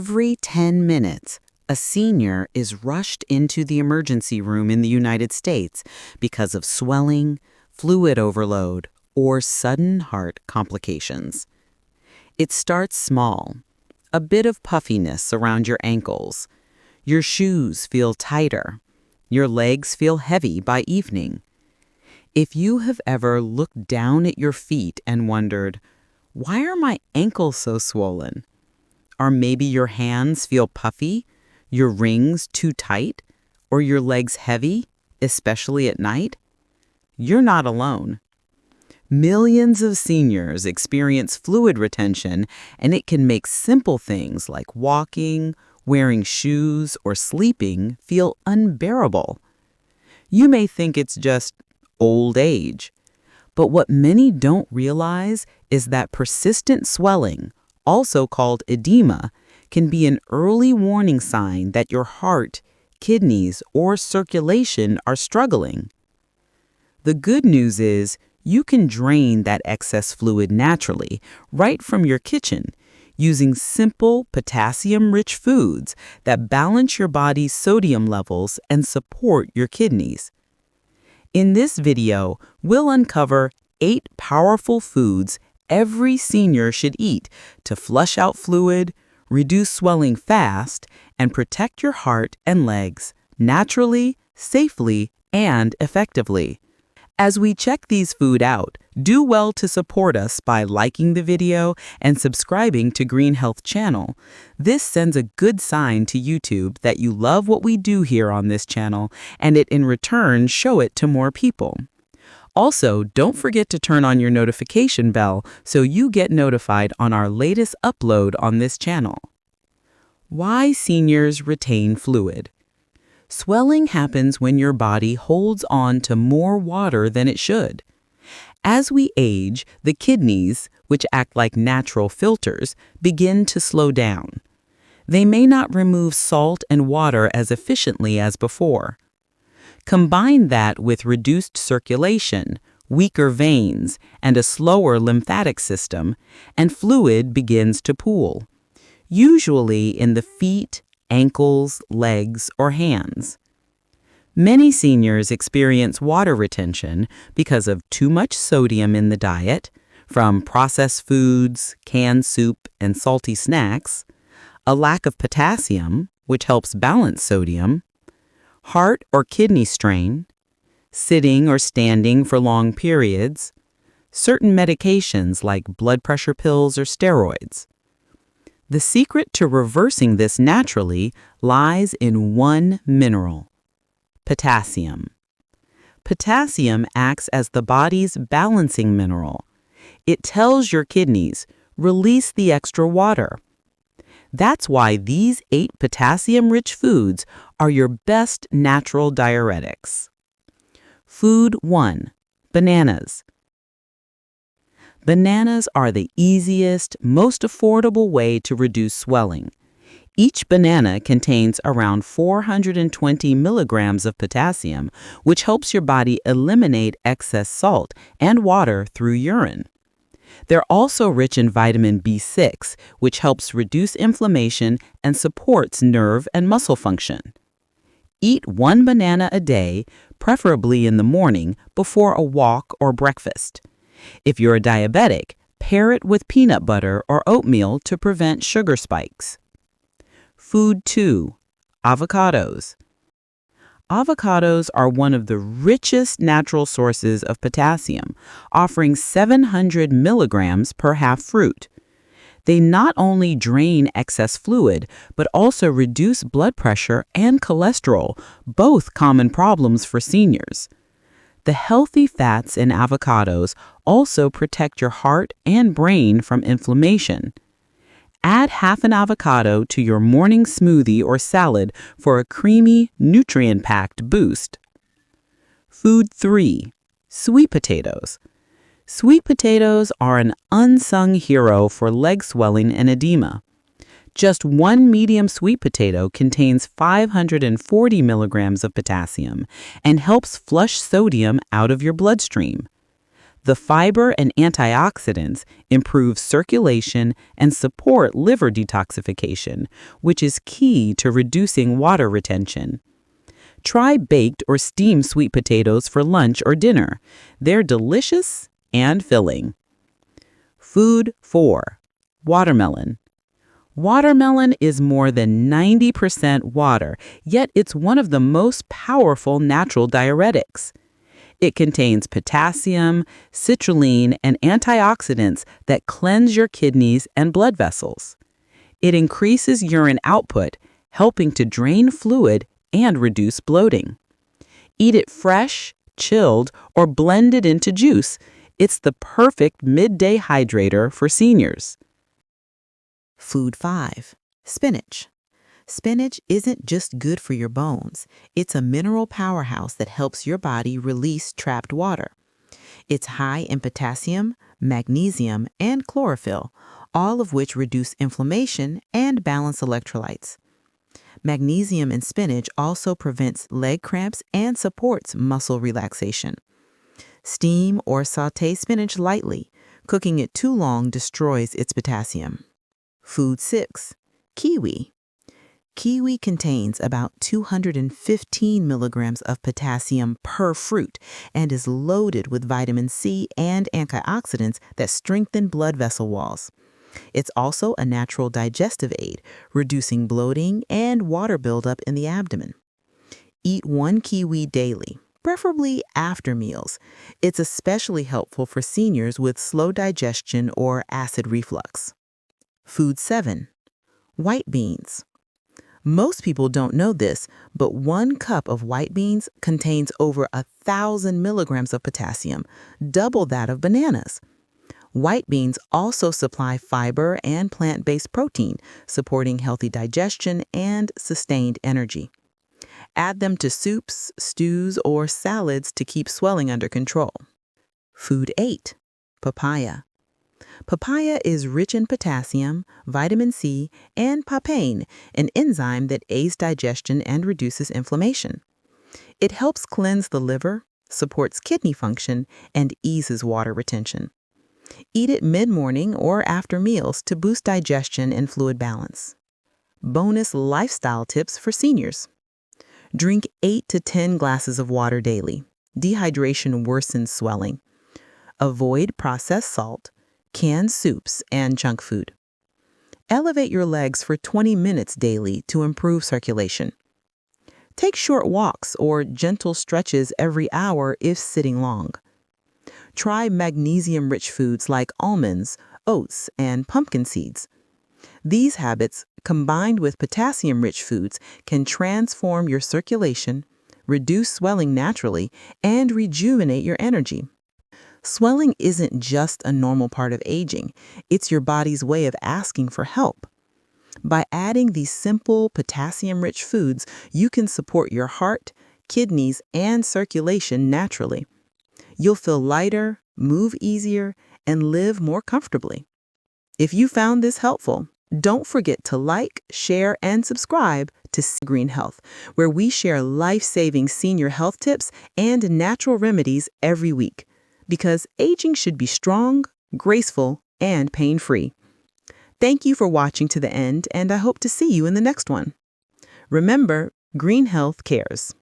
Every 10 minutes, a senior is rushed into the emergency room in the United States because of swelling, fluid overload, or sudden heart complications. It starts small. A bit of puffiness around your ankles. Your shoes feel tighter. Your legs feel heavy by evening. If you have ever looked down at your feet and wondered, why are my ankles so swollen? Or maybe your hands feel puffy, your rings too tight, or your legs heavy, especially at night? You're not alone. Millions of seniors experience fluid retention, and it can make simple things like walking, wearing shoes, or sleeping feel unbearable. You may think it's just old age, but what many don't realize is that persistent swelling, also called edema, can be an early warning sign that your heart, kidneys, or circulation are struggling. The good news is you can drain that excess fluid naturally right from your kitchen using simple potassium-rich foods that balance your body's sodium levels and support your kidneys. In this video, we'll uncover 8 powerful foods every senior should eat to flush out fluid, reduce swelling fast, and protect your heart and legs naturally, safely, and effectively. As we check these food out, do well to support us by liking the video and subscribing to Green Health Channel. This sends a good sign to YouTube that you love what we do here on this channel, and it in return show it to more people. Also, don't forget to turn on your notification bell so you get notified on our latest upload on this channel. Why seniors retain fluid? Swelling happens when your body holds on to more water than it should. As we age, the kidneys, which act like natural filters, begin to slow down. They may not remove salt and water as efficiently as before. Combine that with reduced circulation, weaker veins, and a slower lymphatic system, and fluid begins to pool, usually in the feet, ankles, legs, or hands. Many seniors experience water retention because of too much sodium in the diet, from processed foods, canned soup, and salty snacks, a lack of potassium, which helps balance sodium, heart or kidney strain, sitting or standing for long periods, certain medications like blood pressure pills or steroids. The secret to reversing this naturally lies in one mineral: potassium. Potassium acts as the body's balancing mineral. It tells your kidneys, release the extra water. That's why these 8 potassium-rich foods are your best natural diuretics. Food 1. Bananas. Bananas are the easiest, most affordable way to reduce swelling. Each banana contains around 420 milligrams of potassium, which helps your body eliminate excess salt and water through urine. They're also rich in vitamin B6, which helps reduce inflammation and supports nerve and muscle function. Eat 1 banana a day, preferably in the morning before a walk or breakfast. If you're a diabetic, pair it with peanut butter or oatmeal to prevent sugar spikes. Food 2. Avocados. Avocados are one of the richest natural sources of potassium, offering 700 milligrams per half fruit. They not only drain excess fluid, but also reduce blood pressure and cholesterol, both common problems for seniors. The healthy fats in avocados also protect your heart and brain from inflammation. Add half an avocado to your morning smoothie or salad for a creamy, nutrient-packed boost. Food 3. Sweet potatoes. Sweet potatoes are an unsung hero for leg swelling and edema. Just 1 medium sweet potato contains 540 milligrams of potassium and helps flush sodium out of your bloodstream. The fiber and antioxidants improve circulation and support liver detoxification, which is key to reducing water retention. Try baked or steamed sweet potatoes for lunch or dinner. They're delicious and filling. Food 4. Watermelon. Watermelon is more than 90% water, yet it's one of the most powerful natural diuretics. It contains potassium, citrulline, and antioxidants that cleanse your kidneys and blood vessels. It increases urine output, helping to drain fluid and reduce bloating. Eat it fresh, chilled, or blended into juice. It's the perfect midday hydrator for seniors. Food 5. Spinach. Spinach isn't just good for your bones. It's a mineral powerhouse that helps your body release trapped water. It's high in potassium, magnesium, and chlorophyll, all of which reduce inflammation and balance electrolytes. Magnesium in spinach also prevents leg cramps and supports muscle relaxation. Steam or sauté spinach lightly. Cooking it too long destroys its potassium. Food 6. Kiwi. Kiwi contains about 215 milligrams of potassium per fruit and is loaded with vitamin C and antioxidants that strengthen blood vessel walls. It's also a natural digestive aid, reducing bloating and water buildup in the abdomen. Eat 1 kiwi daily, preferably after meals. It's especially helpful for seniors with slow digestion or acid reflux. Food 7. White beans. Most people don't know this, but 1 cup of white beans contains over 1,000 milligrams of potassium, double that of bananas. White beans also supply fiber and plant-based protein, supporting healthy digestion and sustained energy. Add them to soups, stews, or salads to keep swelling under control. Food 8. Papaya. Papaya is rich in potassium, vitamin C, and papain, an enzyme that aids digestion and reduces inflammation. It helps cleanse the liver, supports kidney function, and eases water retention. Eat it mid-morning or after meals to boost digestion and fluid balance. Bonus lifestyle tips for seniors. Drink 8 to 10 glasses of water daily. Dehydration worsens swelling. Avoid processed salt, canned soups, and junk food. Elevate your legs for 20 minutes daily to improve circulation. Take short walks or gentle stretches every hour if sitting long. Try magnesium-rich foods like almonds, oats, and pumpkin seeds. These habits, combined with potassium-rich foods, can transform your circulation, reduce swelling naturally, and rejuvenate your energy. Swelling isn't just a normal part of aging. It's your body's way of asking for help. By adding these simple potassium-rich foods, you can support your heart, kidneys, and circulation naturally. You'll feel lighter, move easier, and live more comfortably. If you found this helpful, don't forget to like, share, and subscribe to Green Health, where we share life-saving senior health tips and natural remedies every week. Because aging should be strong, graceful, and pain-free. Thank you for watching to the end, and I hope to see you in the next one. Remember, Green Health cares.